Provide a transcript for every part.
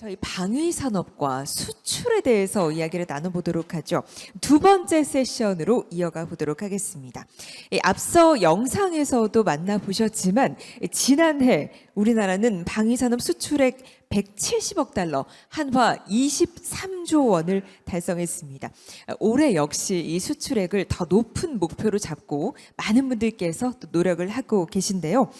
저희 방위 산업과 수출에 대해서 이야기를 나눠보도록 하죠. 두 번째 세션으로 이어가 보도록 하겠습니다. 앞서 영상에서도 만나보셨지만 지난해 우리나라는 방위 산업 수출액 170억 달러, 한화 23조 원을 달성했습니다. 올해 역시 이 수출액을 더 높은 목표로 잡고 많은 분들께서 또 노력을 하고 계신데요.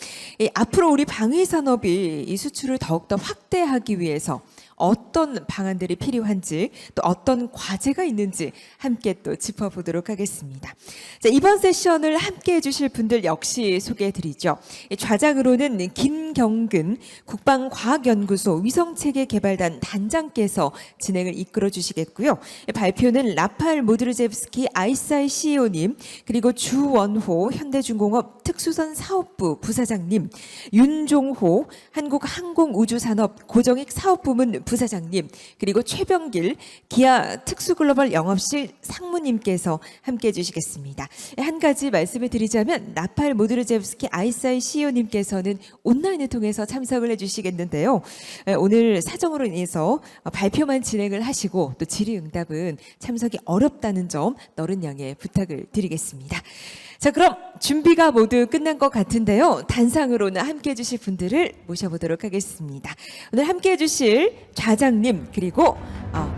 앞으로 우리 방위 산업이 이 수출을 더욱더 확대하기 위해서 어떤 방안들이 필요한지 또 어떤 과제가 있는지 함께 또 짚어보도록 하겠습니다. 자, 이번 세션을 함께 해주실 분들 역시 소개해드리죠. 좌장으로는 김경근 국방과학연구소 위성체계개발단 단장께서 진행을 이끌어 주시겠고요. 발표는 라팔 모드르제브스키 아이사이 CEO님, 그리고 주원호 현대중공업 특수선사업부 부사장님, 윤종호 한국항공우주산업 고정익 사업부문 부사장님, 그리고 최병길 기아 특수글로벌 영업실 상무님께서 함께 해주시겠습니다. 한 가지 말씀을 드리자면 라팔 모드르제브스키 아이사이 CEO님께서는 온라인을 통해서 참석을 해주시겠는데요. 오늘 사정으로 인해서 발표만 진행을 하시고 또 질의응답은 참석이 어렵다는 점 너른 양해 부탁을 드리겠습니다. 자, 그럼 준비가 모두 끝난 것 같은데요. 단상으로는 함께 해주실 분들을 모셔보도록 하겠습니다. 오늘 함께 해주실 좌장님 그리고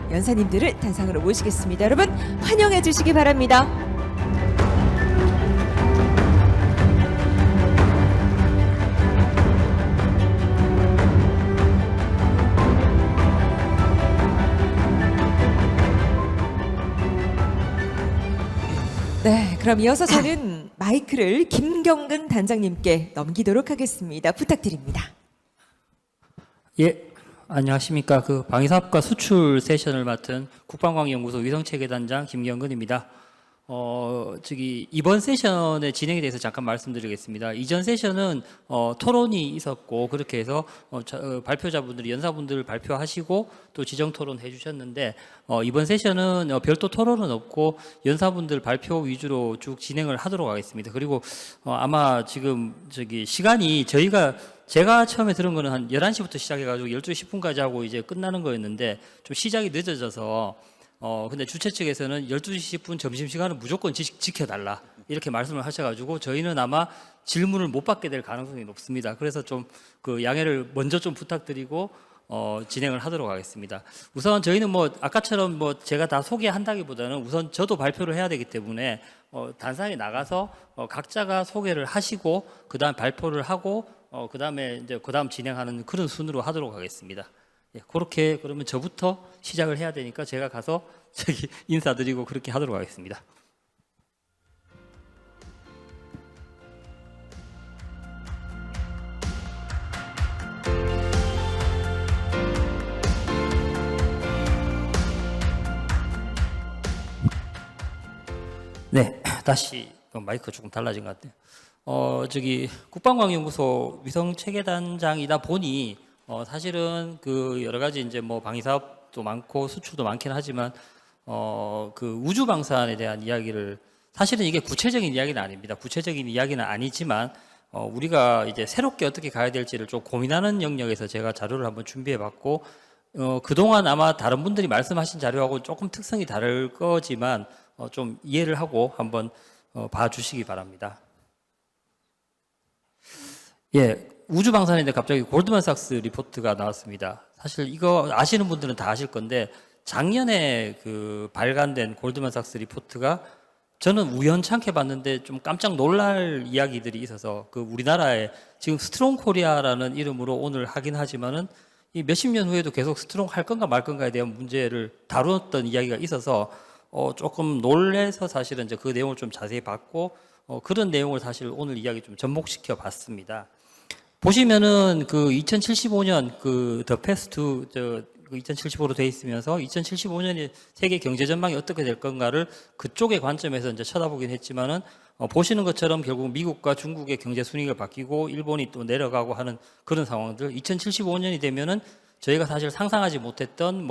연사님들을 단상으로 모시겠습니다. 여러분 환영해 주시기 바랍니다. 네, 그럼 이어서 저는 마이크를 김경근 단장님께 넘기도록 하겠습니다. 부탁드립니다. 예, 안녕하십니까. 그 방위사업과 수출 세션을 맡은 국방과학연구소 위성체계단장 김경근입니다. 이번 세션의 진행에 대해서 잠깐 말씀드리겠습니다. 이전 세션은 토론이 있었고 그렇게 해서 발표자분들이 연사분들을 발표하시고 또 지정 토론 해주셨는데 이번 세션은 별도 토론은 없고 연사분들 발표 위주로 쭉 진행을 하도록 하겠습니다. 그리고 아마 지금 시간이 제가 처음에 들은 거는 한 11시부터 시작해가지고 12시 10분까지 하고 이제 끝나는 거였는데 좀 시작이 늦어져서 근데 주최 측에서는 12시 10분 점심시간은 무조건 지켜달라 이렇게 말씀을 하셔가지고 저희는 아마 질문을 못 받게 될 가능성이 높습니다. 그래서 좀 그 양해를 먼저 좀 부탁드리고 진행을 하도록 하겠습니다. 우선 저희는 아까처럼 제가 다 소개한다기보다는 우선 저도 발표를 해야 되기 때문에 단상에 나가서 각자가 소개를 하시고 그다음 발표를 하고 그다음 진행하는 그런 순으로 하도록 하겠습니다. 예, 그렇게 그러면 저부터 시작을 해야 되니까 제가 가서 인사드리고 그렇게 하도록 하겠습니다. 네, 다시 마이크가 조금 달라진 것 같아요. 국방과학연구소 위성체계단장이다 보니 사실은 그 여러 가지 이제 방위 사업도 많고 수출도 많긴 하지만 그 우주 방산에 대한 이야기를 사실은 이게 구체적인 이야기는 아닙니다. 구체적인 이야기는 아니지만 우리가 이제 새롭게 어떻게 가야 될지를 좀 고민하는 영역에서 제가 자료를 한번 준비해 봤고 그동안 아마 다른 분들이 말씀하신 자료하고 조금 특성이 다를 거지만 좀 이해를 하고 한번 봐주시기 바랍니다. 예, 우주 방산인데 갑자기 골드만삭스 리포트가 나왔습니다. 사실 이거 아시는 분들은 다 아실 건데 작년에 그 발간된 골드만삭스 리포트가 저는 우연찮게 봤는데 좀 깜짝 놀랄 이야기들이 있어서 그 우리나라에 지금 스트롱 코리아라는 이름으로 오늘 하긴 하지만은 이 몇십 년 후에도 계속 스트롱 할 건가 말 건가에 대한 문제를 다루었던 이야기가 있어서 조금 놀래서 사실은 이제 그 내용을 좀 자세히 봤고 그런 내용을 사실 오늘 이야기 좀 접목시켜 봤습니다. 보시면은 그 2075년 그 더 패스트 2075로 돼 있으면서 2075년에 세계 경제 전망이 어떻게 될 건가를 그쪽의 관점에서 이제 쳐다보긴 했지만은 보시는 것처럼 결국 미국과 중국의 경제 순위가 바뀌고 일본이 또 내려가고 하는 그런 상황들 2075년이 되면은 저희가 사실 상상하지 못했던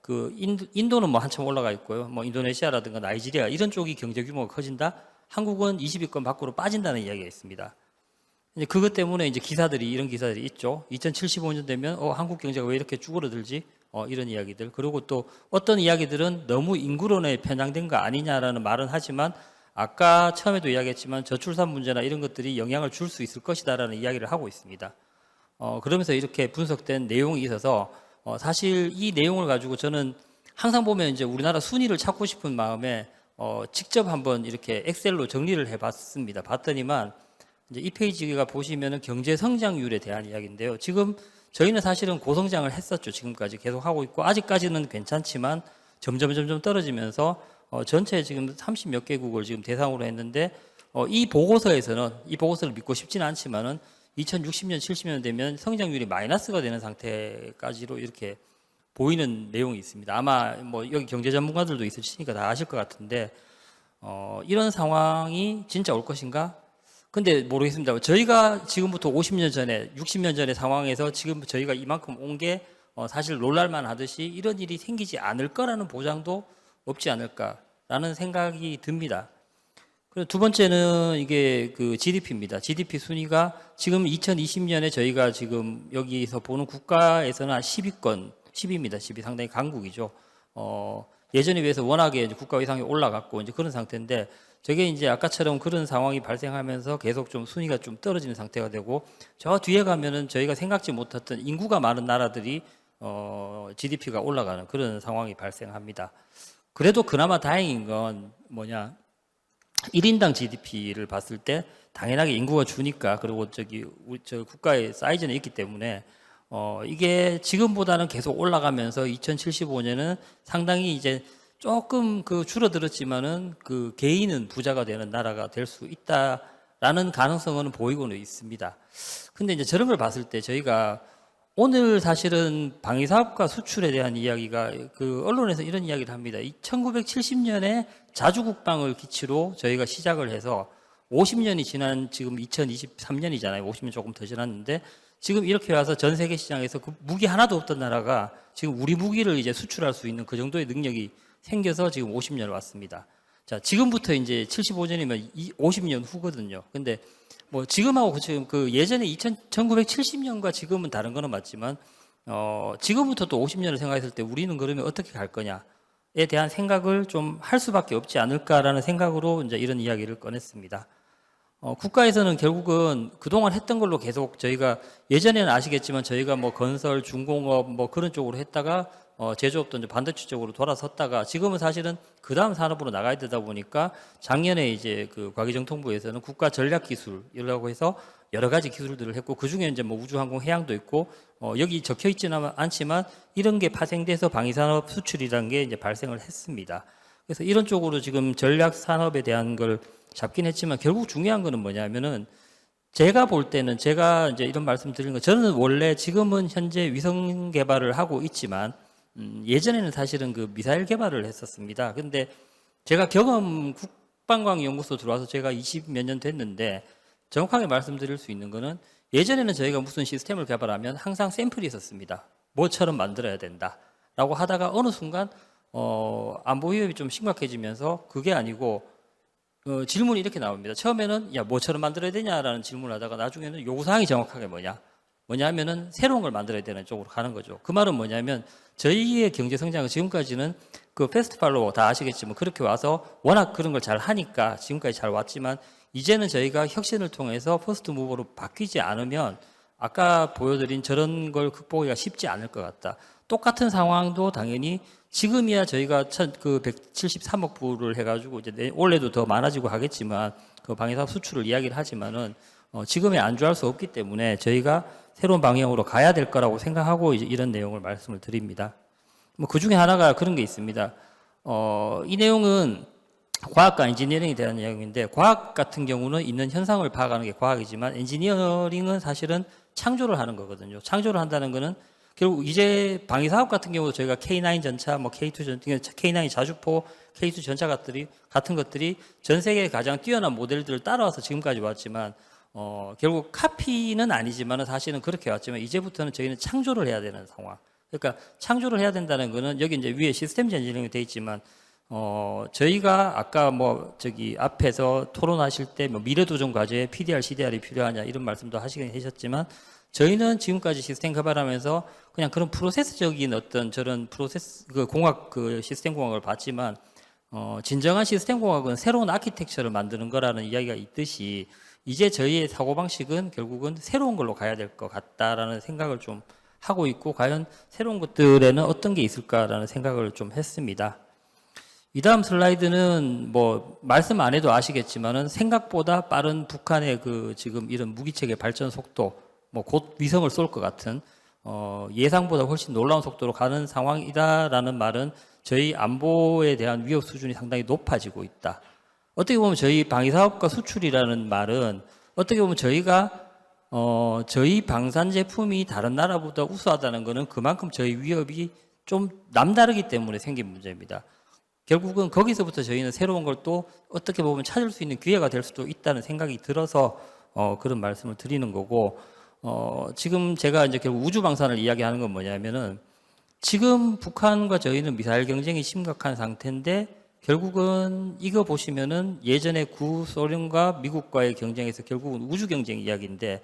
그 인도는 한참 올라가 있고요. 인도네시아라든가 나이지리아 이런 쪽이 경제 규모가 커진다. 한국은 20위권 밖으로 빠진다는 이야기가 있습니다. 이제 그것 때문에 이제 이런 기사들이 있죠. 2075년 되면 한국 경제가 왜 이렇게 쭈그러들지? 이런 이야기들. 그리고 또 어떤 이야기들은 너무 인구론에 편향된 거 아니냐라는 말은 하지만 아까 처음에도 이야기했지만 저출산 문제나 이런 것들이 영향을 줄 수 있을 것이다라는 이야기를 하고 있습니다. 그러면서 이렇게 분석된 내용이 있어서 사실 이 내용을 가지고 저는 항상 보면 이제 우리나라 순위를 찾고 싶은 마음에 직접 한번 이렇게 엑셀로 정리를 해봤습니다. 봤더니만 이제 이 페이지가 보시면은 경제 성장률에 대한 이야기인데요. 지금 저희는 사실은 고성장을 했었죠. 지금까지 계속 하고 있고 아직까지는 괜찮지만 점점 떨어지면서 전체 지금 30몇 개국을 지금 대상으로 했는데 이 보고서에서는 이 보고서를 믿고 싶지는 않지만은 2060년, 70년 되면 성장률이 마이너스가 되는 상태까지로 이렇게 보이는 내용이 있습니다. 아마 뭐 여기 경제 전문가들도 있으시니까 다 아실 것 같은데 이런 상황이 진짜 올 것인가? 근데 모르겠습니다. 저희가 지금부터 50년 전에, 60년 전의 상황에서 지금 저희가 이만큼 온 게 사실 놀랄만 하듯이 이런 일이 생기지 않을 거라는 보장도 없지 않을까라는 생각이 듭니다. 그리고 두 번째는 이게 그 GDP입니다. GDP 순위가 지금 2020년에 저희가 지금 여기서 보는 국가에서는 한 10위권, 10위입니다. 10위 상당히 강국이죠. 예전에 비해서 워낙에 이제 국가 위상이 올라갔고 이제 그런 상태인데 저게 이제 아까처럼 그런 상황이 발생하면서 계속 좀 순위가 좀 떨어지는 상태가 되고 저 뒤에 가면은 저희가 생각지 못했던 인구가 많은 나라들이 GDP가 올라가는 그런 상황이 발생합니다. 그래도 그나마 다행인 건 뭐냐? 1인당 GDP를 봤을 때 당연하게 인구가 주니까 그리고 저 국가의 사이즈는 있기 때문에 이게 지금보다는 계속 올라가면서 2075년은 상당히 이제 조금 그 줄어들었지만은 그 개인은 부자가 되는 나라가 될 수 있다라는 가능성은 보이고는 있습니다. 근데 이제 저런 걸 봤을 때 저희가 오늘 사실은 방위사업과 수출에 대한 이야기가 그 언론에서 이런 이야기를 합니다. 1970년에 자주국방을 기치로 저희가 시작을 해서 50년이 지난 지금 2023년이잖아요. 50년 조금 더 지났는데 지금 이렇게 와서 전 세계 시장에서 그 무기 하나도 없던 나라가 지금 우리 무기를 이제 수출할 수 있는 그 정도의 능력이 생겨서 지금 50년을 왔습니다. 자, 지금부터 이제 75년이면 50년 후거든요. 근데 뭐 지금하고 지금 그 예전에 1970년과 지금은 다른 거는 맞지만 지금부터 또 50년을 생각했을 때 우리는 그러면 어떻게 갈 거냐에 대한 생각을 좀 할 수밖에 없지 않을까라는 생각으로 이제 이런 이야기를 꺼냈습니다. 국가에서는 결국은 그동안 했던 걸로 계속 저희가 예전에는 아시겠지만 저희가 뭐 건설, 중공업 뭐 그런 쪽으로 했다가 제조업도 이제 반도체 쪽으로 돌아섰다가 지금은 사실은 그 다음 산업으로 나가야 되다 보니까 작년에 이제 그 과기정통부에서는 국가 전략기술이라고 해서 여러 가지 기술들을 했고 그 중에 이제 뭐 우주항공 해양도 있고 여기 적혀 있지는 않지만 이런 게 파생돼서 방위산업 수출이라는 게 이제 발생을 했습니다. 그래서 이런 쪽으로 지금 전략 산업에 대한 걸 잡긴 했지만 결국 중요한 거는 뭐냐면은 제가 볼 때는 제가 이제 이런 말씀 드리는 거 저는 원래 지금은 현재 위성 개발을 하고 있지만 예전에는 사실은 그 미사일 개발을 했었습니다. 근데 제가 경험 국방과학연구소 들어와서 제가 20 몇 년 됐는데 정확하게 말씀드릴 수 있는 거는 예전에는 저희가 무슨 시스템을 개발하면 항상 샘플이 있었습니다. 뭐처럼 만들어야 된다라고 하다가 어느 순간 안보 위협이 좀 심각해지면서 그게 아니고 질문이 이렇게 나옵니다. 처음에는 야 뭐처럼 만들어야 되냐라는 질문을 하다가 나중에는 요구사항이 정확하게 뭐냐면은 새로운 걸 만들어야 되는 쪽으로 가는 거죠. 그 말은 뭐냐면 저희의 경제 성장은 지금까지는 그 패스트 팔로워 다 아시겠지만 그렇게 와서 워낙 그런 걸 잘 하니까 지금까지 잘 왔지만 이제는 저희가 혁신을 통해서 퍼스트 무버로 바뀌지 않으면 아까 보여드린 저런 걸 극복하기가 쉽지 않을 것 같다. 똑같은 상황도 당연히 지금이야 저희가 그 173억 불을 해가지고 이제 올해도 더 많아지고 하겠지만 그 방위사업 수출을 이야기를 하지만은 지금에 안주할 수 없기 때문에 저희가 새로운 방향으로 가야 될 거라고 생각하고 이제 이런 내용을 말씀을 드립니다. 뭐 그 중에 하나가 그런 게 있습니다. 이 내용은 과학과 엔지니어링에 대한 내용인데 과학 같은 경우는 있는 현상을 파악하는 게 과학이지만 엔지니어링은 사실은 창조를 하는 거거든요. 창조를 한다는 거는 결국 이제 방위사업 같은 경우도 저희가 K9 전차, 뭐 K2 전차, K9 자주포, K2 전차 같은 것들이 전 세계의 가장 뛰어난 모델들을 따라와서 지금까지 왔지만 결국 카피는 아니지만 사실은 그렇게 왔지만 이제부터는 저희는 창조를 해야 되는 상황. 그러니까 창조를 해야 된다는 거는 여기 이제 위에 시스템 엔지니어링이 돼 있지만 저희가 아까 뭐 저기 앞에서 토론하실 때 뭐 미래도전 과제에 PDR, CDR이 필요하냐 이런 말씀도 하시긴 하셨지만 저희는 지금까지 시스템 개발하면서 그냥 그런 프로세스적인 어떤 저런 프로세스 그 공학 그 시스템 공학을 봤지만 진정한 시스템 공학은 새로운 아키텍처를 만드는 거라는 이야기가 있듯이 이제 저희의 사고방식은 결국은 새로운 걸로 가야 될 것 같다라는 생각을 좀 하고 있고 과연 새로운 것들에는 어떤 게 있을까라는 생각을 좀 했습니다. 이 다음 슬라이드는 뭐 말씀 안 해도 아시겠지만은 생각보다 빠른 북한의 그 지금 이런 무기체계 발전 속도 뭐 곧 위성을 쏠 것 같은 예상보다 훨씬 놀라운 속도로 가는 상황이다라는 말은 저희 안보에 대한 위협 수준이 상당히 높아지고 있다. 어떻게 보면 저희 방위사업과 수출이라는 말은 어떻게 보면 저희가 저희 방산 제품이 다른 나라보다 우수하다는 것은 그만큼 저희 위협이 좀 남다르기 때문에 생긴 문제입니다. 결국은 거기서부터 저희는 새로운 걸 또 어떻게 보면 찾을 수 있는 기회가 될 수도 있다는 생각이 들어서 그런 말씀을 드리는 거고 지금 제가 이제 결국 우주 방산을 이야기하는 건 뭐냐면은 지금 북한과 저희는 미사일 경쟁이 심각한 상태인데 결국은 이거 보시면은 예전에 구소련과 미국과의 경쟁에서 결국은 우주 경쟁 이야기인데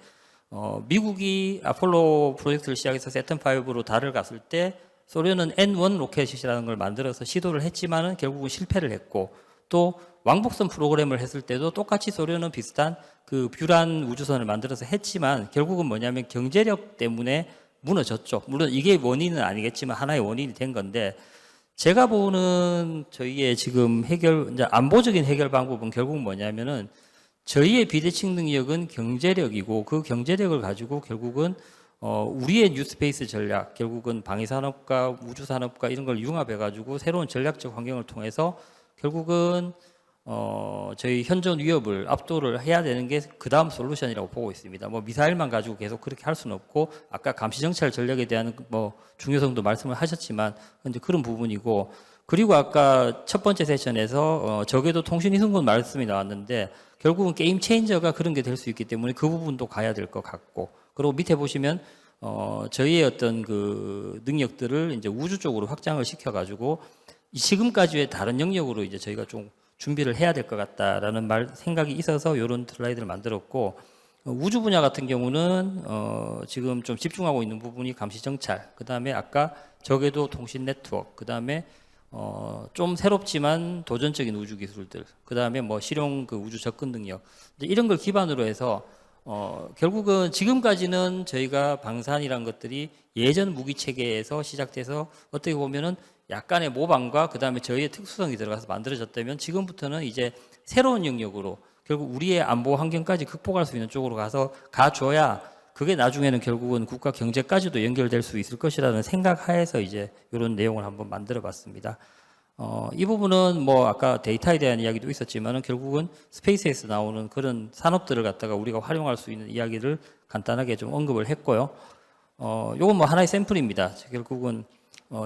미국이 아폴로 프로젝트를 시작해서 세턴5로 달을 갔을 때 소련은 N1 로켓이라는 걸 만들어서 시도를 했지만은 결국은 실패를 했고 또 왕복선 프로그램을 했을 때도 똑같이 소련은 비슷한 그 뷰란 우주선을 만들어서 했지만 결국은 뭐냐면 경제력 때문에 무너졌죠. 물론 이게 원인은 아니겠지만 하나의 원인이 된 건데 제가 보는 저희의 지금 이제 안보적인 해결 방법은 결국 뭐냐면은 저희의 비대칭 능력은 경제력이고 그 경제력을 가지고 결국은 우리의 뉴스페이스 전략, 결국은 방위산업과 우주산업과 이런 걸 융합해가지고 새로운 전략적 환경을 통해서 결국은 저희 현존 위협을 압도를 해야 되는 게 그 다음 솔루션이라고 보고 있습니다. 뭐 미사일만 가지고 계속 그렇게 할 수는 없고 아까 감시정찰 전략에 대한 뭐 중요성도 말씀을 하셨지만 이제 그런 부분이고 그리고 아까 첫 번째 세션에서 적외도 통신 이승군 말씀이 나왔는데 결국은 게임 체인저가 그런 게 될 수 있기 때문에 그 부분도 가야 될 것 같고 그리고 밑에 보시면 저희의 어떤 그 능력들을 이제 우주 쪽으로 확장을 시켜가지고 지금까지의 다른 영역으로 이제 저희가 좀 준비를 해야 될 것 같다라는 생각이 있어서 이런 슬라이드를 만들었고 우주 분야 같은 경우는 지금 좀 집중하고 있는 부분이 감시 정찰, 그 다음에 아까 적외도 통신 네트워크, 그 다음에 좀 새롭지만 도전적인 우주 기술들, 그 다음에 뭐 실용 그 우주 접근 능력 이런 걸 기반으로 해서 결국은 지금까지는 저희가 방산이란 것들이 예전 무기 체계에서 시작돼서 어떻게 보면은 약간의 모방과 그 다음에 저희의 특수성이 들어가서 만들어졌다면 지금부터는 이제 새로운 영역으로 결국 우리의 안보 환경까지 극복할 수 있는 쪽으로 가줘야 그게 나중에는 결국은 국가 경제까지도 연결될 수 있을 것이라는 생각하에서 이제 이런 내용을 한번 만들어 봤습니다. 이 부분은 뭐 아까 데이터에 대한 이야기도 있었지만은 결국은 스페이스에서 나오는 그런 산업들을 갖다가 우리가 활용할 수 있는 이야기를 간단하게 좀 언급을 했고요. 요건 뭐 하나의 샘플입니다. 결국은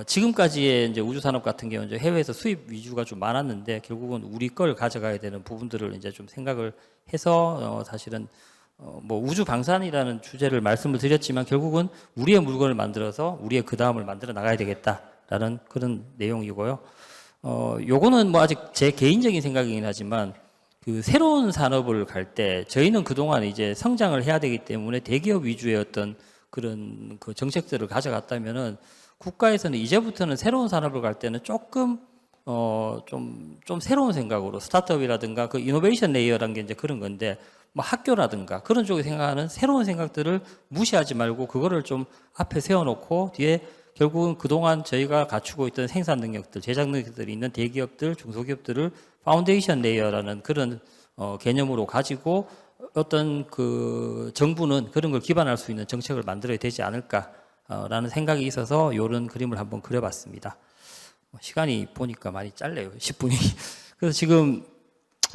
지금까지의 이제 우주 산업 같은 경우는 이제 해외에서 수입 위주가 좀 많았는데 결국은 우리 걸 가져가야 되는 부분들을 이제 좀 생각을 해서 사실은 뭐 우주 방산이라는 주제를 말씀을 드렸지만 결국은 우리의 물건을 만들어서 우리의 그 다음을 만들어 나가야 되겠다라는 그런 내용이고요. 요거는 뭐 아직 제 개인적인 생각이긴 하지만 그 새로운 산업을 갈 때 저희는 그동안 이제 성장을 해야 되기 때문에 대기업 위주의 어떤 그런 그 정책들을 가져갔다면은 국가에서는 이제부터는 새로운 산업을 갈 때는 조금 좀 새로운 생각으로 스타트업이라든가 그 이노베이션 레이어라는 게 이제 그런 건데 뭐 학교라든가 그런 쪽에 생각하는 새로운 생각들을 무시하지 말고 그거를 좀 앞에 세워놓고 뒤에 결국은 그동안 저희가 갖추고 있던 생산 능력들, 제작 능력들이 있는 대기업들, 중소기업들을 파운데이션 레이어라는 그런 개념으로 가지고 어떤 그 정부는 그런 걸 기반할 수 있는 정책을 만들어야 되지 않을까라는 생각이 있어서 이런 그림을 한번 그려봤습니다. 시간이 보니까 많이 짧네요. 10분이. 그래서 지금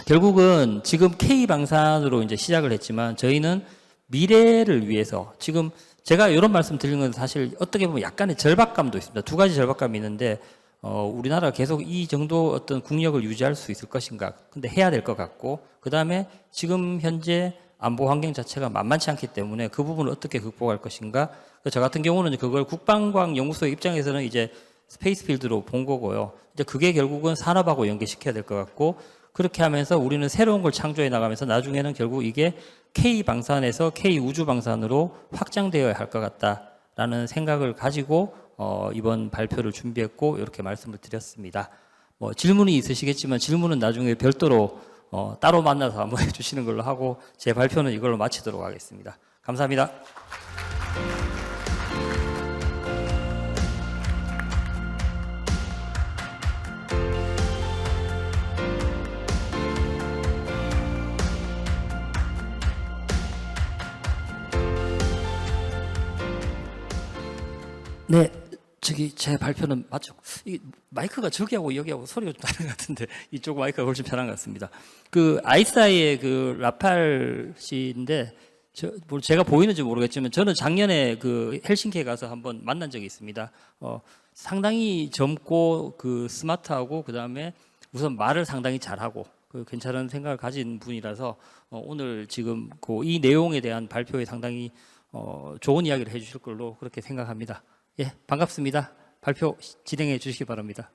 결국은 지금 K 방산으로 이제 시작을 했지만 저희는 미래를 위해서 지금 제가 이런 말씀 드리는 건 사실 어떻게 보면 약간의 절박감도 있습니다. 두 가지 절박감이 있는데 우리나라가 계속 이 정도 어떤 국력을 유지할 수 있을 것인가. 근데 해야 될 것 같고 그 다음에 지금 현재 안보 환경 자체가 만만치 않기 때문에 그 부분을 어떻게 극복할 것인가. 저 같은 경우는 그걸 국방과학 연구소의 입장에서는 이제 스페이스 필드로 본 거고요. 이제 그게 결국은 산업하고 연계시켜야 될 것 같고 그렇게 하면서 우리는 새로운 걸 창조해 나가면서 나중에는 결국 이게 K 방산에서 K 우주 방산으로 확장되어야 할 것 같다라는 생각을 가지고 이번 발표를 준비했고 이렇게 말씀을 드렸습니다. 뭐 질문이 있으시겠지만 질문은 나중에 별도로 따로 만나서 한번 해주시는 걸로 하고 제 발표는 이걸로 마치도록 하겠습니다. 감사합니다. 네, 제 발표는 맞죠? 이 마이크가 저기하고 여기하고 소리가 좀 다른 것 같은데 이쪽 마이크가 훨씬 편한 것 같습니다. 그 아이사이의 그 라팔 씨인데 제가 보이는지 모르겠지만 저는 작년에 그 헬싱키에 가서 한번 만난 적이 있습니다. 상당히 젊고 그 스마트하고 그 다음에 우선 말을 상당히 잘하고 그 괜찮은 생각을 가진 분이라서 오늘 지금 그 이 내용에 대한 발표에 상당히 좋은 이야기를 해주실 걸로 그렇게 생각합니다. 예, 반갑습니다. 발표 진행해 주시기 바랍니다.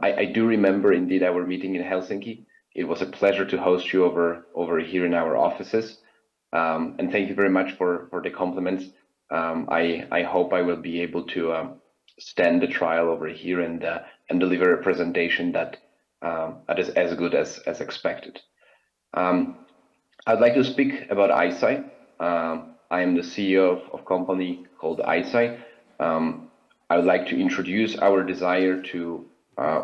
I do remember indeed our meeting in Helsinki. It was a pleasure to host you over here in our offices. And thank you very much for the compliments. I hope I will be able to stand the trial over here and deliver a presentation that is as good as expected. I'd like to speak about ICEYE. I am the CEO of a company called ICEYE. I would like to introduce our desire to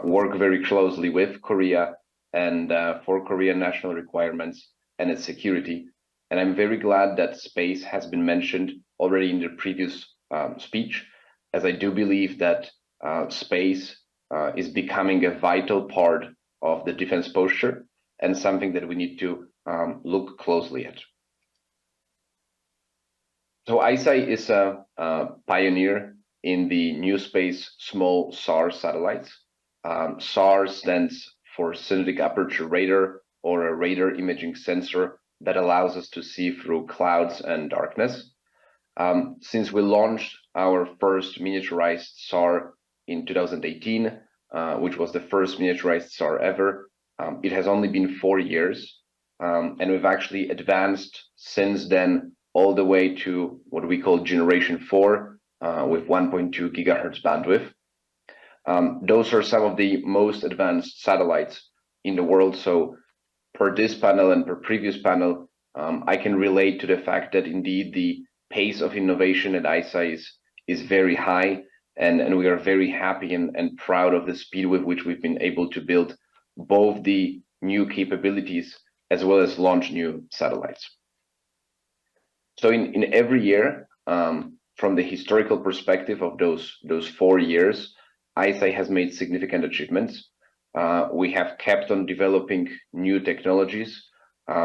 work very closely with Korea and for Korean national requirements and its security. And I'm very glad that space has been mentioned already in the previous speech, as I do believe that space is becoming a vital part of the defense posture and something that we need to look closely at. So ICEYE is a pioneer in the new space small SAR satellites. SAR stands for Synthetic Aperture Radar, or a radar imaging sensor that allows us to see through clouds and darkness. Since we launched our first miniaturized SAR in 2018, which was the first miniaturized SAR ever, it has only been 4 years, and we've actually advanced since then all the way to what we call Generation 4 with 1.2 gigahertz bandwidth. Those are some of the most advanced satellites in the world. So per this panel and per previous panel, I can relate to the fact that indeed the pace of innovation at ICEYE is very high, and we are very happy and proud of the speed with which we've been able to build both the new capabilities as well as launch new satellites. So in every year, from the historical perspective of those 4 years, ICEYE has made significant achievements. We have kept on developing new technologies.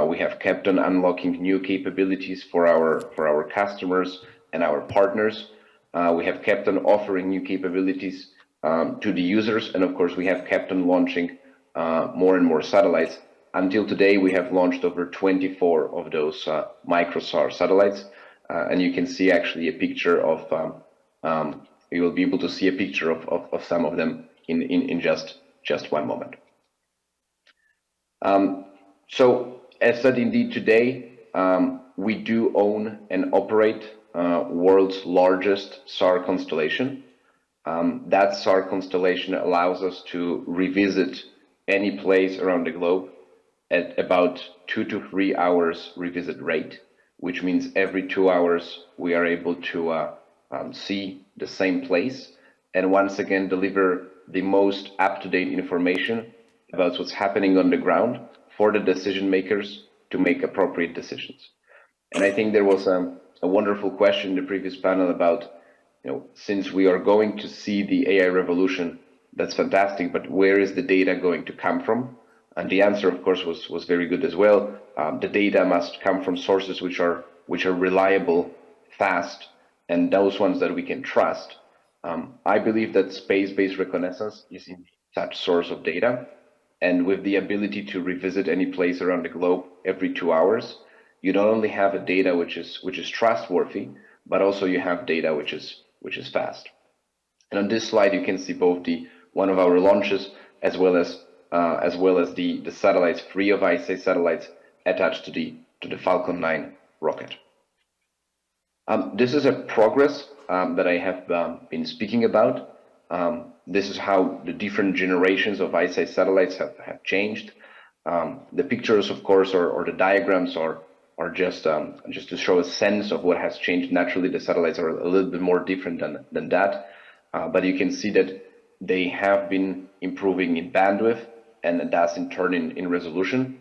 We have kept on unlocking new capabilities for our customers and our partners. We have kept on offering new capabilities to the users, and of course, we have kept on launching more and more satellites. Until today, we have launched over 24 of those microsar satellites, and you can see actually a picture of. You will be able to see a picture of some of them in just one moment. So as said, indeed today, we do own and operate world's largest SAR constellation. That SAR constellation allows us to revisit any place around the globe at about 2 to 3 hours revisit rate, which means every 2 hours we are able to see the same place and once again deliver the most up-to-date information about what's happening on the ground for the decision makers to make appropriate decisions. And I think there was a wonderful question in the previous panel about, since we are going to see the AI revolution, that's fantastic, but where is the data going to come from? And the answer, of course, was very good as well. The data must come from sources which are reliable, fast, and those ones that we can trust. I believe that space-based reconnaissance is in such source of data. And with the ability to revisit any place around the globe every 2 hours, you not only have a data which is trustworthy, but also you have data which is fast. And on this slide, you can see both one of our launches as well as the satellites, free of ICE satellites attached to the Falcon 9 rocket. This is a progress that I have been speaking about. This is how the different generations of ICE satellites have changed. The pictures, of course, or the diagrams are just to show a sense of what has changed. Naturally, the satellites are a little bit more different than that, but you can see that they have been improving in bandwidth, and thus in turn in resolution.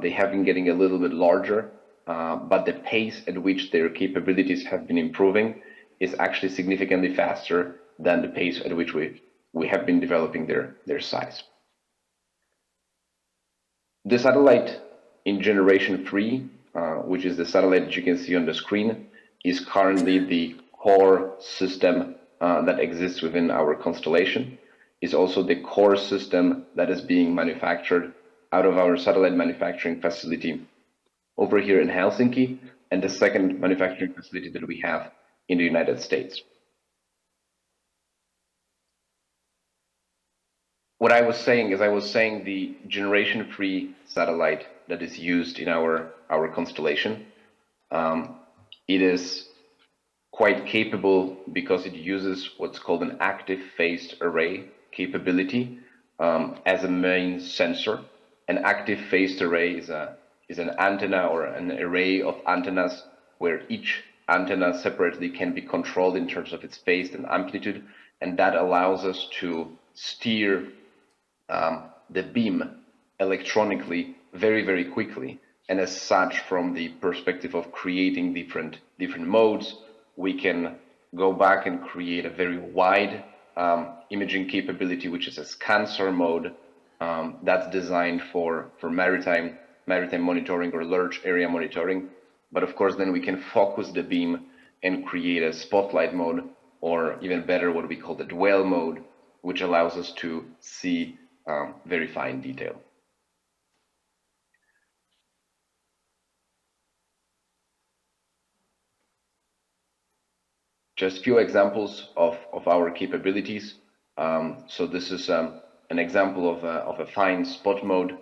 They have been getting a little bit larger, but the pace at which their capabilities have been improving is actually significantly faster than the pace at which we have been developing their size. The satellite in generation 3, which is the satellite that you can see on the screen, is currently the core system that exists within our constellation. Is also the core system that is being manufactured out of our satellite manufacturing facility over here in Helsinki, and the second manufacturing facility that we have in the United States. What I was saying the generation 3 satellite that is used in our constellation, it is quite capable because it uses what's called an active phased array capability as a main sensor. An active phased array is an antenna or an array of antennas where each antenna separately can be controlled in terms of its phase and amplitude, and that allows us to steer the beam electronically very, very quickly. And as such, from the perspective of creating different modes, we can go back and create a very wide imaging capability, which is a ScanSAR mode that's designed for maritime monitoring or large area monitoring. But of course, then we can focus the beam and create a spotlight mode, or even better, what we call the dwell mode, which allows us to see very fine detail. Just a few examples of our capabilities. So this is an example of a fine spot mode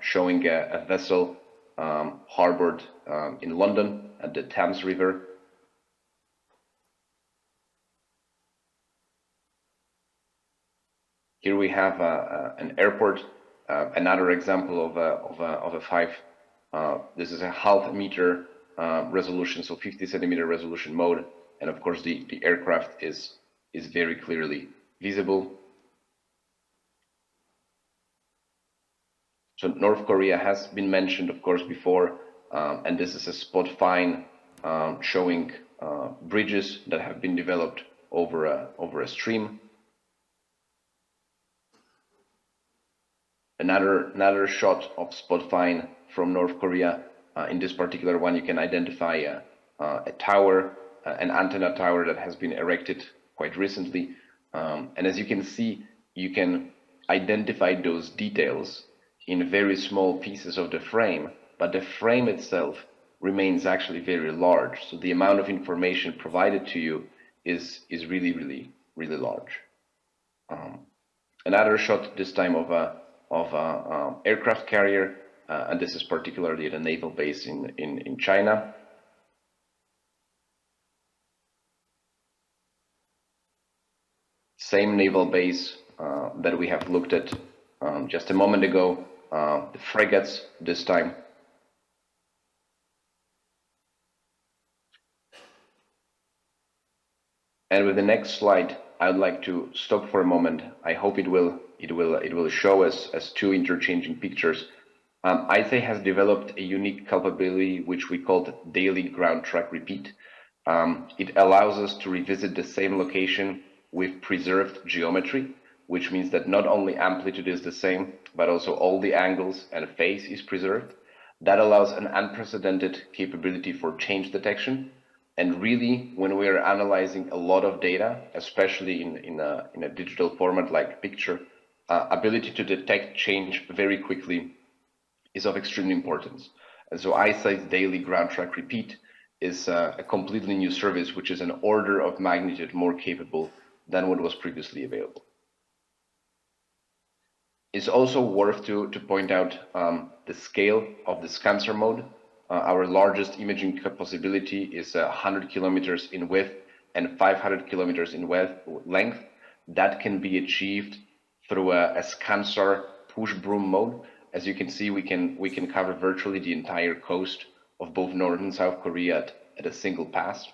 showing a vessel harbored in London at the Thames River. Here we have an airport. Another example of a 5. This is a half meter resolution, so 50 centimeter resolution mode. And of course, the aircraft is very clearly visible. So North Korea has been mentioned, of course, before, and this is a spot fine showing bridges that have been developed over a stream. Another shot of spot fine from North Korea. In this particular one, you can identify a tower, an antenna tower that has been erected quite recently. And as you can see, you can identify those details in very small pieces of the frame, but the frame itself remains actually very large. So the amount of information provided to you is really, really, really large. Another shot, this time of a aircraft carrier, and this is particularly at a naval base in China. Same naval base that we have looked at just a moment ago, the frigates this time. And with the next slide, I'd like to stop for a moment. I hope it will show us as two interchanging pictures. ICE has developed a unique capability which we called daily ground track repeat. It allows us to revisit the same location with preserved geometry, which means that not only amplitude is the same, but also all the angles and phase is preserved. That allows an unprecedented capability for change detection. And really, when we are analyzing a lot of data, especially in a digital format like picture, ability to detect change very quickly is of extreme importance. And so ICEYE's daily ground track repeat is a completely new service, which is an order of magnitude more capable than what was previously available. It's also worth to point out the scale of this cancer mode. Our largest imaging possibility is 100 kilometers in width and 500 kilometers in length. That can be achieved through a ScanSAR push broom mode. As you can see, we can cover virtually the entire coast of both North and South Korea at a single pass.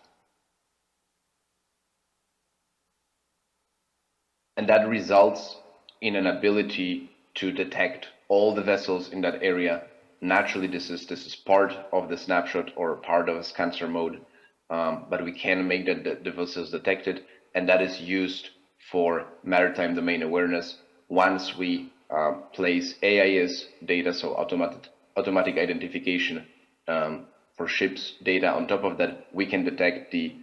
And that results in an ability to detect all the vessels in that area. Naturally, this is part of the snapshot or part of a ScanSAR mode, but we can make the vessels detected, and that is used for maritime domain awareness. Once we place AIS data, so automatic identification for ships data on top of that, we can detect the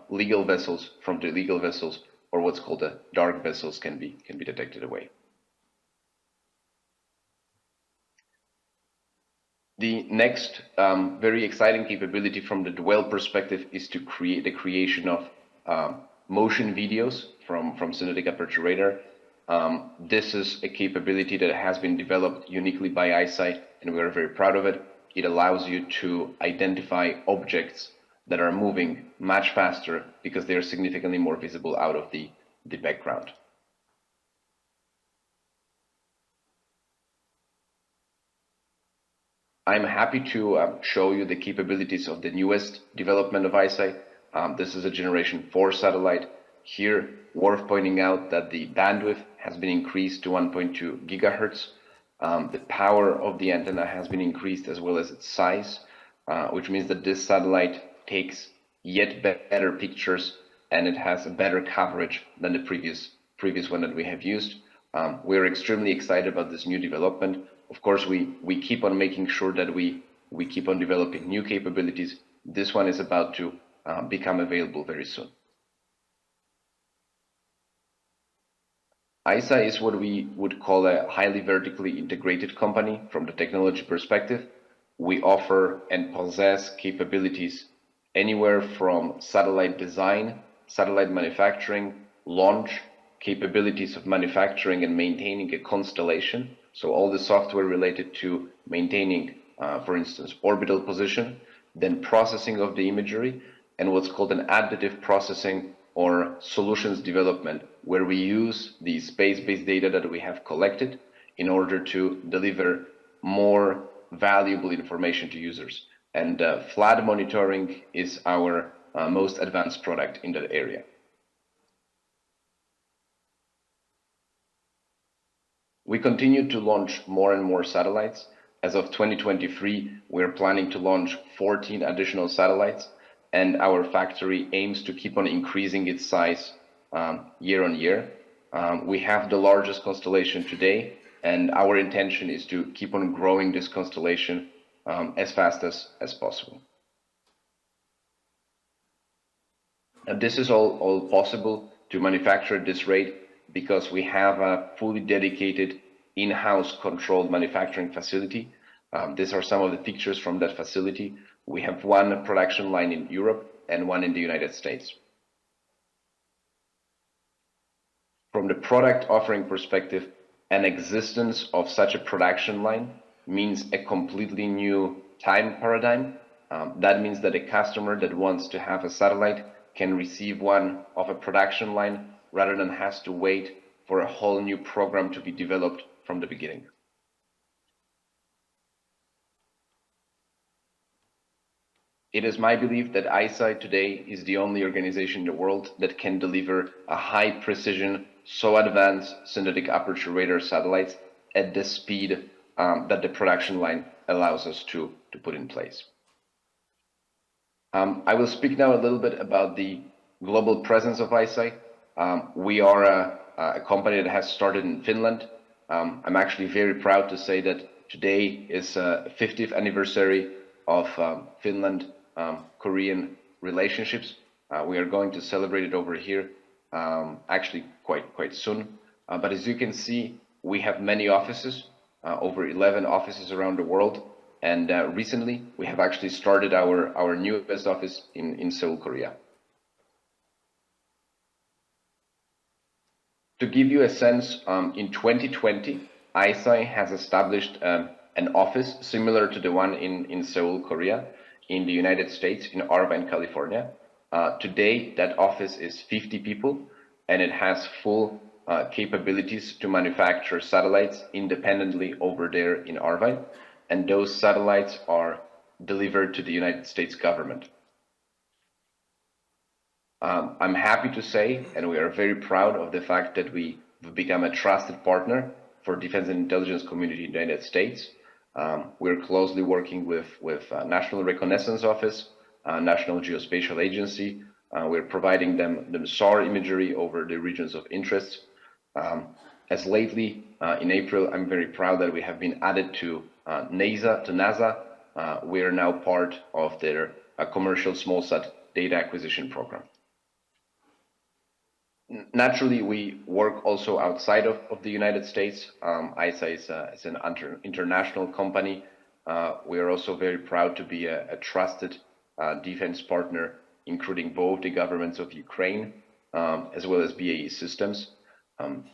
legal vessels from the illegal vessels, or what's called the dark vessels can be detected away. The next very exciting capability from the dwell perspective is to create the creation of motion videos from synthetic aperture radar. This is a capability that has been developed uniquely by ICEYE, and we are very proud of it. It allows you to identify objects that are moving much faster because they are significantly more visible out of the background. I'm happy to show you the capabilities of the newest development of ICEYE. This is a Generation 4 satellite. Here, worth pointing out that the bandwidth has been increased to 1.2 gigahertz. The power of the antenna has been increased as well as its size, which means that this satellite takes yet better pictures and it has a better coverage than the previous one that we have used. We're extremely excited about this new development. Of course, we keep on making sure that we keep on developing new capabilities. This one is about to become available very soon. ICEYE is what we would call a highly vertically integrated company from the technology perspective. We offer and possess capabilities anywhere from satellite design, satellite manufacturing, launch, capabilities of manufacturing and maintaining a constellation. So all the software related to maintaining, for instance, orbital position, then processing of the imagery, and what's called an additive processing or solutions development, where we use the space-based data that we have collected in order to deliver more valuable information to users. And flood monitoring is our most advanced product in that area. We continue to launch more and more satellites. As of 2023, we're planning to launch 14 additional satellites, and our factory aims to keep on increasing its size year on year. We have the largest constellation today, and our intention is to keep on growing this constellation as fast as possible. And this is all possible to manufacture at this rate because we have a fully dedicated in-house controlled manufacturing facility. These are some of the pictures from that facility. We have one production line in Europe and one in the United States. From the product offering perspective, an existence of such a production line means a completely new time paradigm. That means that a customer that wants to have a satellite can receive one of a production line rather than has to wait for a whole new program to be developed from the beginning. It is my belief that ICEYE today is the only organization in the world that can deliver a high precision, so advanced synthetic aperture radar satellites at the speed that the production line allows us to put in place. I will speak now a little bit about the global presence of ICEYE. We are a company that has started in Finland. I'm actually very proud to say that today is 50th anniversary of Finland Korean relationships. We are going to celebrate it over here actually quite soon. But as you can see, we have many offices, over 11 offices around the world. And recently, we have actually started our newest office in Seoul, Korea. To give you a sense, in 2020, ICEYE has established an office similar to the one in Seoul, Korea, in the United States, in Irvine, California. Today, that office is 50 people, and it has full capabilities to manufacture satellites independently over there in Irvine, and those satellites are delivered to the United States government. I'm happy to say, and we are very proud of the fact that we've become a trusted partner for defense and intelligence community in the United States. We're closely working with National Reconnaissance Office, National Geospatial Agency. We're providing them SAR imagery over the regions of interest. As lately in April, I'm very proud that we have been added to NASA. We are now part of their commercial smallsat data acquisition program. Naturally, we work also outside of the United States. ICEYE is an international company. We are also very proud to be a trusted defense partner, including both the governments of Ukraine as well as BAE Systems.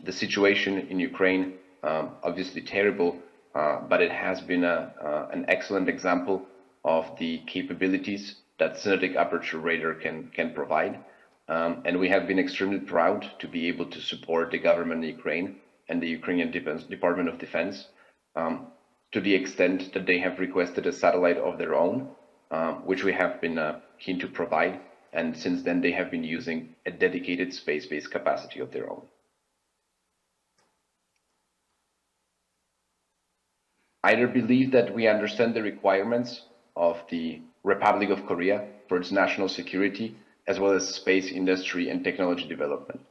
The situation in Ukraine, obviously terrible, but it has been an excellent example of the capabilities that synthetic aperture radar can provide. And we have been extremely proud to be able to support the government in Ukraine and the Ukrainian Department of Defense to the extent that they have requested a satellite of their own, which we have been keen to provide. And since then, they have been using a dedicated space-based capacity of their own. I believe that we understand the requirements of the Republic of Korea for its national security, as well as space industry and technology development.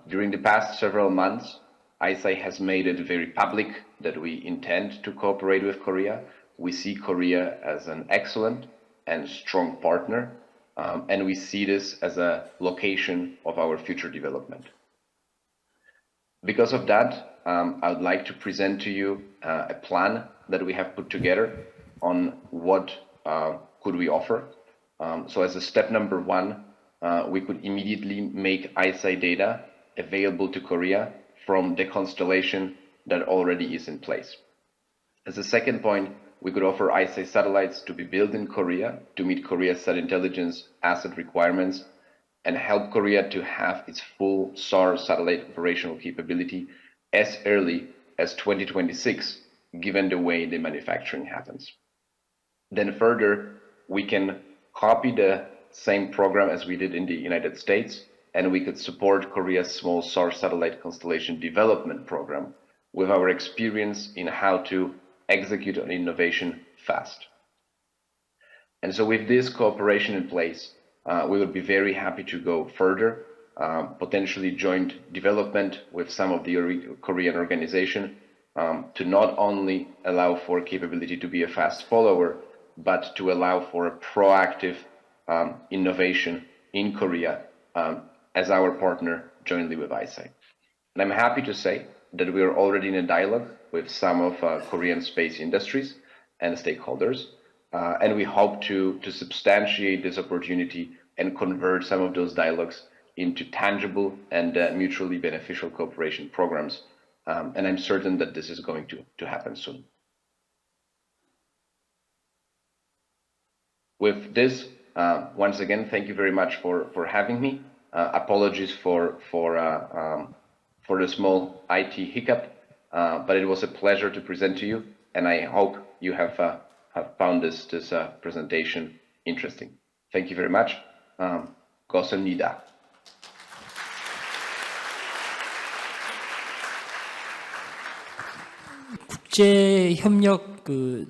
During the past several months, ICEYE has made it very public that we intend to cooperate with Korea. We see Korea as an excellent and strong partner, and we see this as a location of our future development. Because of that, I would like to present to you a plan that we have put together on what could we offer. So as a step number one, we could immediately make ICEYE data available to Korea from the constellation that already is in place. As a second point, we could offer ICEYE satellites to be built in Korea to meet Korea's sat intelligence asset requirements and help Korea to have its full SAR satellite operational capability as early as 2026, given the way the manufacturing happens. Then further, we can copy the same program as we did in the United States, and we could support Korea's small SAR satellite constellation development program with our experience in how to execute on innovation fast. And so with this cooperation in place, we would be very happy to go further, potentially joint development with some of the Korean organization to not only allow for capability to be a fast follower, but to allow for a proactive innovation in Korea as our partner jointly with ICEYE. And I'm happy to say that we are already in a dialogue with some of Korean space industries and stakeholders, and we hope to substantiate this opportunity and convert some of those dialogues into tangible and mutually beneficial cooperation programs. And I'm certain that this is going to happen soon. With this, once again, thank you very much for having me. Apologies for the small IT hiccup, but it was a pleasure to present to you, and I hope you have found this presentation interesting. Thank you very much. 고맙습니다. 국제 협력 그에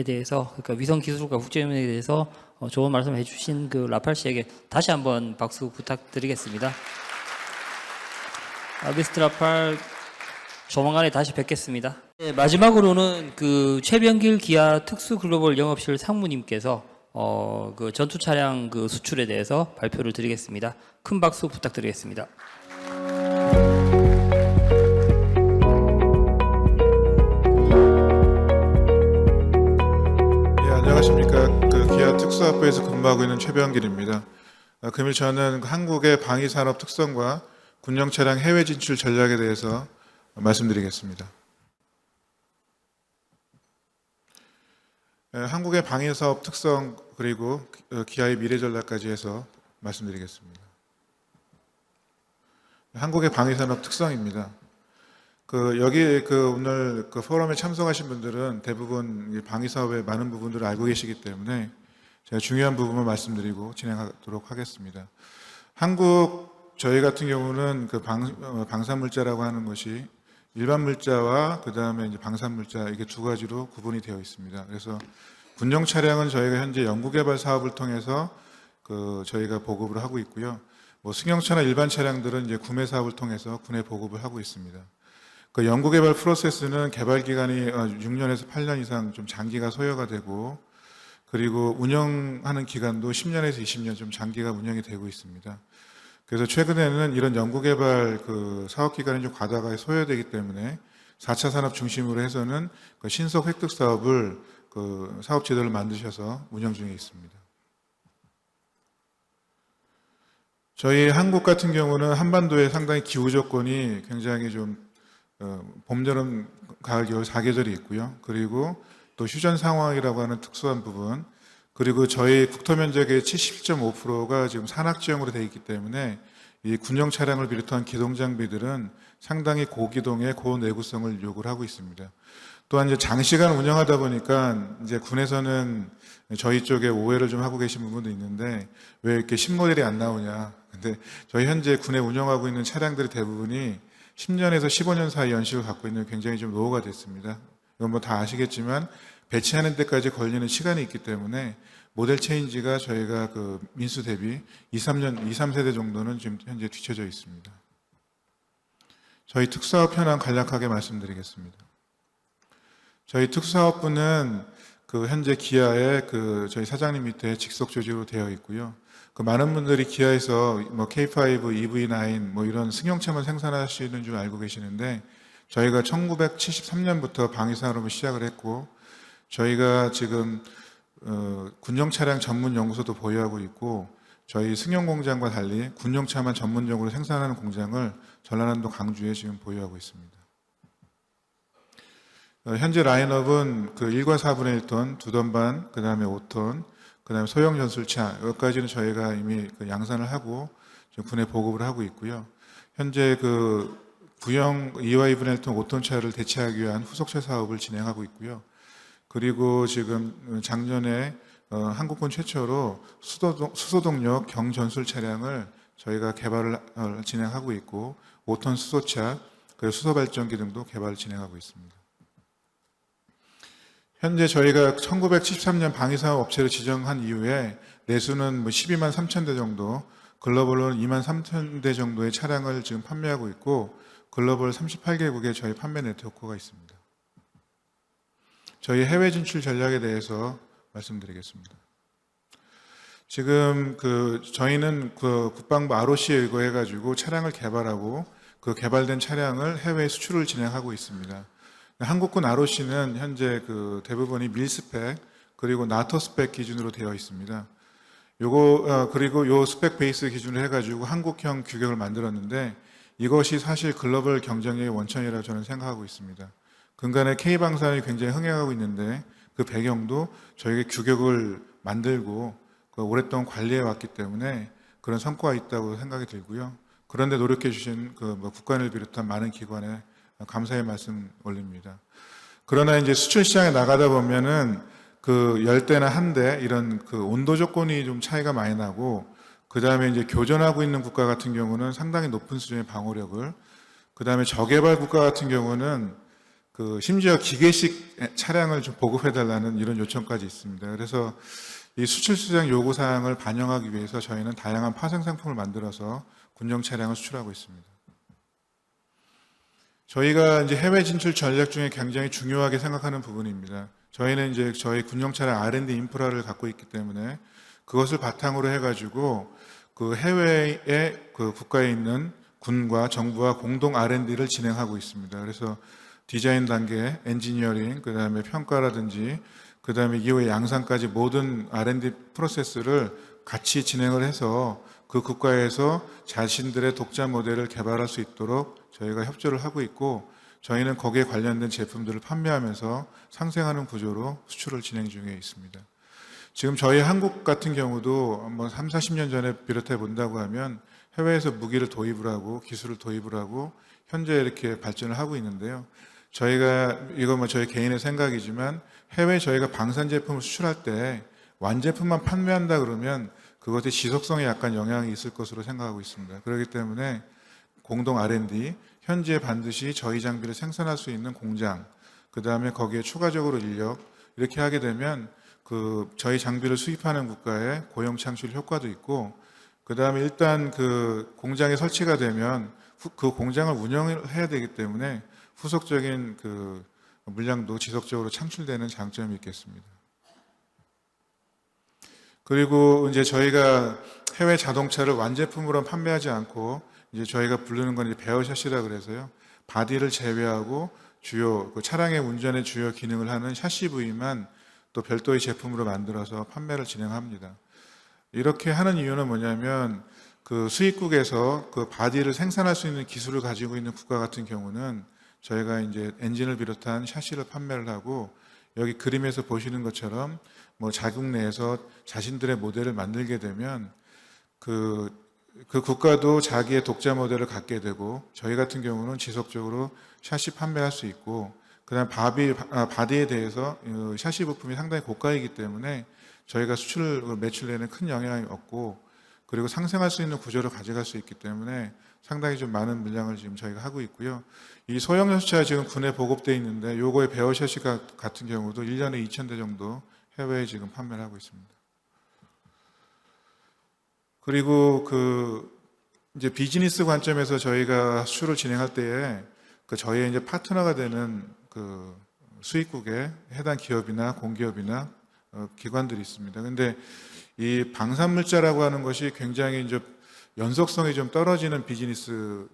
대해서, 그러니까 위성 기술과 국제 협력에 대해서 좋은 말씀을 해주신 그 라팔 씨에게 다시 한번 박수 부탁드리겠습니다. 미스터 라팔, 조만간에 다시 뵙겠습니다. 네, 마지막으로는 그 최병길 기아 특수 글로벌 영업실 상무님께서 그 전투 차량 그 수출에 대해서 발표를 드리겠습니다. 큰 박수 부탁드리겠습니다. 사업부에서 근무하고 있는 최병길입니다. 금일 저는 한국의 방위산업 특성과 군용 차량 해외 진출 전략에 대해서 말씀드리겠습니다. 한국의 방위사업 특성 그리고 기아의 미래 전략까지 해서 말씀드리겠습니다. 한국의 방위산업 특성입니다. 여기 오늘 포럼에 참석하신 분들은 대부분 방위사업의 많은 부분들을 알고 계시기 때문에 제가 중요한 부분을 말씀드리고 진행하도록 하겠습니다. 저희 같은 경우는 방산물자라고 하는 것이 일반 물자와 그 다음에 이제 방산물자 이게 두 가지로 구분이 되어 있습니다. 그래서 군용 차량은 저희가 현재 연구개발 사업을 통해서 저희가 보급을 하고 있고요. 승용차나 일반 차량들은 이제 구매 사업을 통해서 군에 보급을 하고 있습니다. 연구개발 프로세스는 개발 기간이 6년에서 8년 이상 좀 장기가 소요가 되고 그리고 운영하는 기간도 10년에서 20년 좀 장기가 운영이 되고 있습니다. 그래서 최근에는 이런 연구개발 사업 기간이 좀 과다가 소요되기 때문에 4차 산업 중심으로 해서는 신속 획득 사업을 사업 제도를 만드셔서 운영 중에 있습니다. 저희 한국 같은 경우는 한반도에 상당히 기후 조건이 굉장히 좀 봄, 여름, 가을, 겨울 4계절이 있고요. 그리고 또 휴전 상황이라고 하는 특수한 부분, 그리고 저희 국토 면적의 77.5%가 지금 산악 지형으로 되어 있기 때문에 이 군용 차량을 비롯한 기동 장비들은 상당히 고기동의 고내구성을 요구를 하고 있습니다. 또한 이제 장시간 운영하다 보니까 이제 군에서는 저희 쪽에 오해를 좀 하고 계신 부분도 있는데 왜 이렇게 신모델이 안 나오냐. 근데 저희 현재 군에 운영하고 있는 차량들이 대부분이 10년에서 15년 사이 연식을 갖고 있는 굉장히 좀 노후가 됐습니다. 이건 다 아시겠지만 배치하는 데까지 걸리는 시간이 있기 때문에 모델 체인지가 저희가 민수 대비 2, 3세대 정도는 지금 현재 뒤쳐져 있습니다. 저희 특수사업 현황 간략하게 말씀드리겠습니다. 저희 특수사업부는 현재 기아의 저희 사장님 밑에 직속 조직으로 되어 있고요. 많은 분들이 기아에서 K5, EV9 이런 승용차만 생산하시는 줄 알고 계시는데 저희가 1973년부터 방위산업을 시작을 했고 저희가 지금 군용 차량 전문 연구소도 보유하고 있고 저희 승용 공장과 달리 군용차만 전문적으로 생산하는 공장을 전라남도 강주에 지금 보유하고 있습니다. 현재 라인업은 1과 4분의 1톤, 2톤 반, 그 다음에 5톤, 그 다음에 소형 전술차, 여기까지는 저희가 이미 양산을 하고 군에 보급을 하고 있고요. 현재 구형 2와 2분의 1톤 5톤 차를 대체하기 위한 후속차 사업을 진행하고 있고요. 그리고 지금 작년에 한국군 최초로 수소동력 경전술 차량을 저희가 개발을 진행하고 있고 5톤 수소차, 그리고 수소발전기 등도 개발을 진행하고 있습니다. 현재 저희가 1973년 방위사업 업체를 지정한 이후에 내수는 12만 3천 대 정도, 글로벌로는 2만 3천 대 정도의 차량을 지금 판매하고 있고 글로벌 38개국에 저희 판매 네트워크가 있습니다. 저희 해외 진출 전략에 대해서 말씀드리겠습니다. 지금 저희는 국방부 ROC에 의거해 가지고 차량을 개발하고 개발된 차량을 해외 수출을 진행하고 있습니다. 한국군 ROC는 현재 대부분이 밀스펙 그리고 나토 스펙 기준으로 되어 있습니다. 그리고 요 스펙 베이스 기준으로 해가지고 한국형 규격을 만들었는데 이것이 사실 글로벌 경쟁력의 원천이라고 저는 생각하고 있습니다. 근간에 K방산이 굉장히 흥행하고 있는데 그 배경도 저희가 규격을 만들고 오랫동안 관리해 왔기 때문에 그런 성과가 있다고 생각이 들고요. 그런데 노력해 주신 국관을 비롯한 많은 기관에 감사의 말씀 올립니다. 그러나 이제 수출 시장에 나가다 보면은 열대나 한대 이런 온도 조건이 좀 차이가 많이 나고 그 다음에 이제 교전하고 있는 국가 같은 경우는 상당히 높은 수준의 방어력을 그 다음에 저개발 국가 같은 경우는 심지어 기계식 차량을 좀 보급해달라는 이런 요청까지 있습니다. 그래서 이 수출 시장 요구 사항을 반영하기 위해서 저희는 다양한 파생 상품을 만들어서 군용 차량을 수출하고 있습니다. 저희가 이제 해외 진출 전략 중에 굉장히 중요하게 생각하는 부분입니다. 저희는 이제 저희 군용 차량 R&D 인프라를 갖고 있기 때문에 그것을 바탕으로 해가지고 해외의 국가에 있는 군과 정부와 공동 R&D를 진행하고 있습니다. 그래서 디자인 단계, 엔지니어링, 그 다음에 평가라든지 그다음에 이후에 양산까지 모든 R&D 프로세스를 같이 진행을 해서 그 국가에서 자신들의 독자 모델을 개발할 수 있도록 저희가 협조를 하고 있고, 저희는 거기에 관련된 제품들을 판매하면서 상생하는 구조로 수출을 진행 중에 있습니다. 지금 저희 한국 같은 경우도 뭐 3, 40년 전에 비롯해 본다고 하면 해외에서 무기를 도입을 하고 기술을 도입을 하고 현재 이렇게 발전을 하고 있는데요. 저희가 이거 뭐 저희 개인의 생각이지만 해외 저희가 방산 제품을 수출할 때 완제품만 판매한다 그러면 그것의 지속성에 약간 영향이 있을 것으로 생각하고 있습니다. 그렇기 때문에 공동 R&D, 현재 반드시 저희 장비를 생산할 수 있는 공장, 그 다음에 거기에 추가적으로 인력, 이렇게 하게 되면 그 저희 장비를 수입하는 국가의 고용 창출 효과도 있고, 그 다음에 일단 그 공장에 설치가 되면 그 공장을 운영을 해야 되기 때문에 후속적인 그 물량도 지속적으로 창출되는 장점이 있겠습니다. 그리고 이제 저희가 해외 자동차를 완제품으로 판매하지 않고 이제 저희가 부르는 건 이제 베어 샤시라 그래서요. 바디를 제외하고 주요 그 차량의 운전의 주요 기능을 하는 샤시 부위만 또 별도의 제품으로 만들어서 판매를 진행합니다. 이렇게 하는 이유는 뭐냐면 그 수입국에서 그 바디를 생산할 수 있는 기술을 가지고 있는 국가 같은 경우는 저희가 이제 엔진을 비롯한 샤시를 판매를 하고, 여기 그림에서 보시는 것처럼 뭐 자국 내에서 자신들의 모델을 만들게 되면 그 국가도 자기의 독자 모델을 갖게 되고, 저희 같은 경우는 지속적으로 샤시 판매할 수 있고, 그다음 바디에 대해서 샤시 부품이 상당히 고가이기 때문에 저희가 수출 매출에는 큰 영향이 없고, 그리고 상생할 수 있는 구조를 가져갈 수 있기 때문에 상당히 좀 많은 물량을 지금 저희가 하고 있고요. 이 소형 연소차 지금 군에 보급되어 있는데 요거의 베어 샤시 같은 경우도 1년에 2,000대 정도 해외에 지금 판매를 하고 있습니다. 그리고 그 이제 비즈니스 관점에서 저희가 수출을 진행할 때에 그 저희의 이제 파트너가 되는 그 수입국의 해당 기업이나 공기업이나 기관들이 있습니다. 근데 이 방산물자라고 하는 것이 굉장히 이제 연속성이 좀 떨어지는 비즈니스다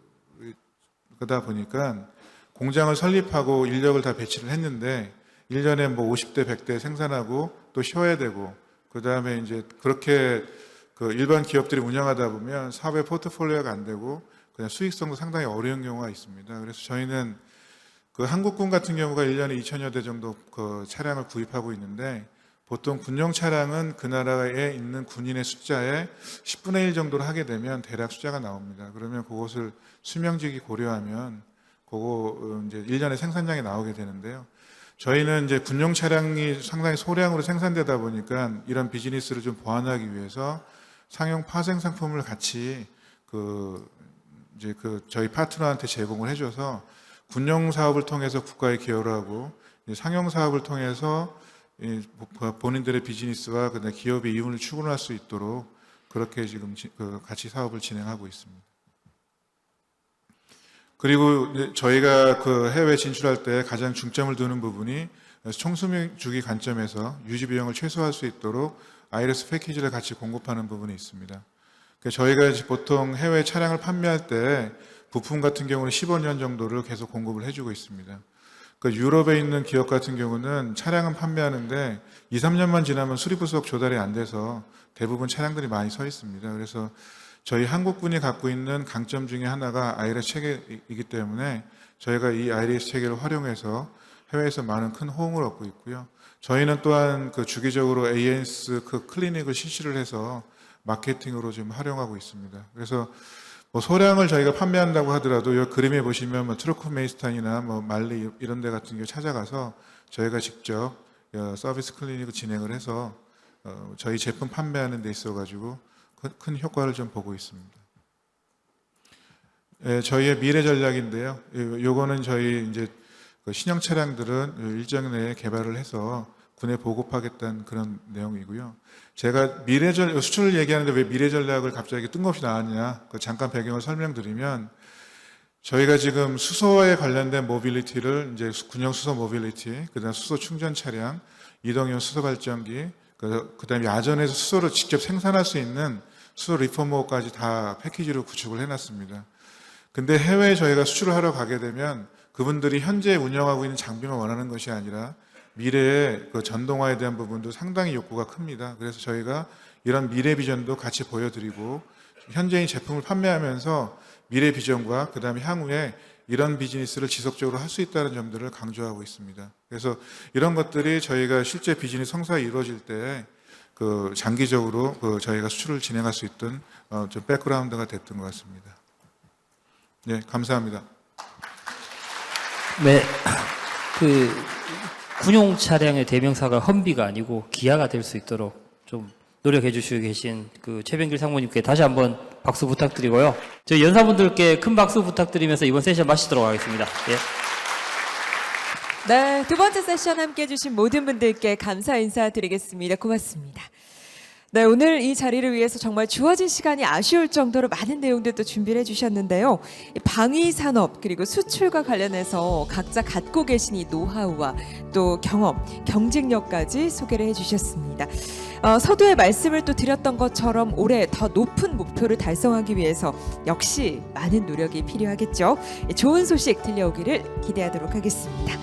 보니까 공장을 설립하고 인력을 다 배치를 했는데 1년에 뭐 50대, 100대 생산하고 또 쉬어야 되고, 그 다음에 이제 그렇게 그 일반 기업들이 운영하다 보면 사업의 포트폴리오가 안 되고 그냥 수익성도 상당히 어려운 경우가 있습니다. 그래서 저희는 그 한국군 같은 경우가 1년에 2,000여 대 정도 그 차량을 구입하고 있는데, 보통 군용 차량은 그 나라에 있는 군인의 숫자의 10분의 1 정도를 하게 되면 대략 숫자가 나옵니다. 그러면 그것을 수명직이 고려하면 그거 이제 1년에 생산량이 나오게 되는데요. 저희는 이제 군용 차량이 상당히 소량으로 생산되다 보니까 이런 비즈니스를 좀 보완하기 위해서 상용 파생 상품을 같이 이제 저희 파트너한테 제공을 해줘서 군용 사업을 통해서 국가에 기여를 하고, 상용 사업을 통해서 본인들의 비즈니스와 그다음에 기업의 이윤을 추구할 수 있도록 그렇게 지금 같이 사업을 진행하고 있습니다. 그리고 저희가 그 해외 진출할 때 가장 중점을 두는 부분이 총수명 주기 관점에서 유지 비용을 최소화할 수 있도록 IRS 패키지를 같이 공급하는 부분이 있습니다. 저희가 보통 해외 차량을 판매할 때 부품 같은 경우는 15년 정도를 계속 공급을 해주고 있습니다. 유럽에 있는 기업 같은 경우는 차량은 판매하는데 2, 3년만 지나면 수리부속 조달이 안 돼서 대부분 차량들이 많이 서 있습니다. 그래서 저희 한국군이 갖고 있는 강점 중에 하나가 IRS 체계이기 때문에 저희가 이 IRS 체계를 활용해서 해외에서 많은 큰 호응을 얻고 있고요. 저희는 또한 그 주기적으로 AS 그 클리닉을 실시를 해서 마케팅으로 지금 활용하고 있습니다. 그래서 뭐 소량을 저희가 판매한다고 하더라도 이 그림에 보시면 뭐 트루크메니스탄이나 뭐 말리 이런 데 같은 경우 찾아가서 저희가 직접 서비스 클리닉을 진행을 해서 저희 제품 판매하는 데 있어가지고 큰 효과를 좀 보고 있습니다. 저희의 미래 전략인데요. 요거는 저희 이제 신형 차량들은 일정 내에 개발을 해서 군에 보급하겠다는 그런 내용이고요. 제가 수출을 얘기하는데 왜 미래 전략을 갑자기 뜬금없이 나왔냐, 잠깐 배경을 설명드리면, 저희가 지금 수소에 관련된 모빌리티를 이제 군용 수소 모빌리티, 그다음 수소 충전 차량, 이동용 수소 발전기, 그다음에 야전에서 수소를 직접 생산할 수 있는 수소 리포머까지 다 패키지로 구축을 해놨습니다. 근데 해외에 저희가 수출을 하러 가게 되면 그분들이 현재 운영하고 있는 장비만 원하는 것이 아니라 미래의 그 전동화에 대한 부분도 상당히 욕구가 큽니다. 그래서 저희가 이런 미래 비전도 같이 보여드리고 현재의 제품을 판매하면서 미래 비전과 그다음에 향후에 이런 비즈니스를 지속적으로 할 수 있다는 점들을 강조하고 있습니다. 그래서 이런 것들이 저희가 실제 비즈니스 성사가 이루어질 때 그 장기적으로 그 저희가 수출을 진행할 수 있던 좀 백그라운드가 됐던 것 같습니다. 네, 감사합니다. 네, 그 군용 차량의 대명사가 험비가 아니고 기아가 될 수 있도록 좀 노력해 주시고 계신 그 최병길 상무님께 다시 한번 박수 부탁드리고요. 저희 연사분들께 큰 박수 부탁드리면서 이번 세션 마치도록 하겠습니다. 예. 네, 두 번째 세션 함께 해주신 모든 분들께 감사 인사드리겠습니다. 고맙습니다. 네, 오늘 이 자리를 위해서 정말 주어진 시간이 아쉬울 정도로 많은 내용들도 준비를 해주셨는데요. 이 방위 산업 그리고 수출과 관련해서 각자 갖고 계신 이 노하우와 또 경험, 경쟁력까지 소개를 해주셨습니다. 서두에 말씀을 또 드렸던 것처럼 올해 더 높은 목표를 달성하기 위해서 역시 많은 노력이 필요하겠죠. 좋은 소식 들려오기를 기대하도록 하겠습니다.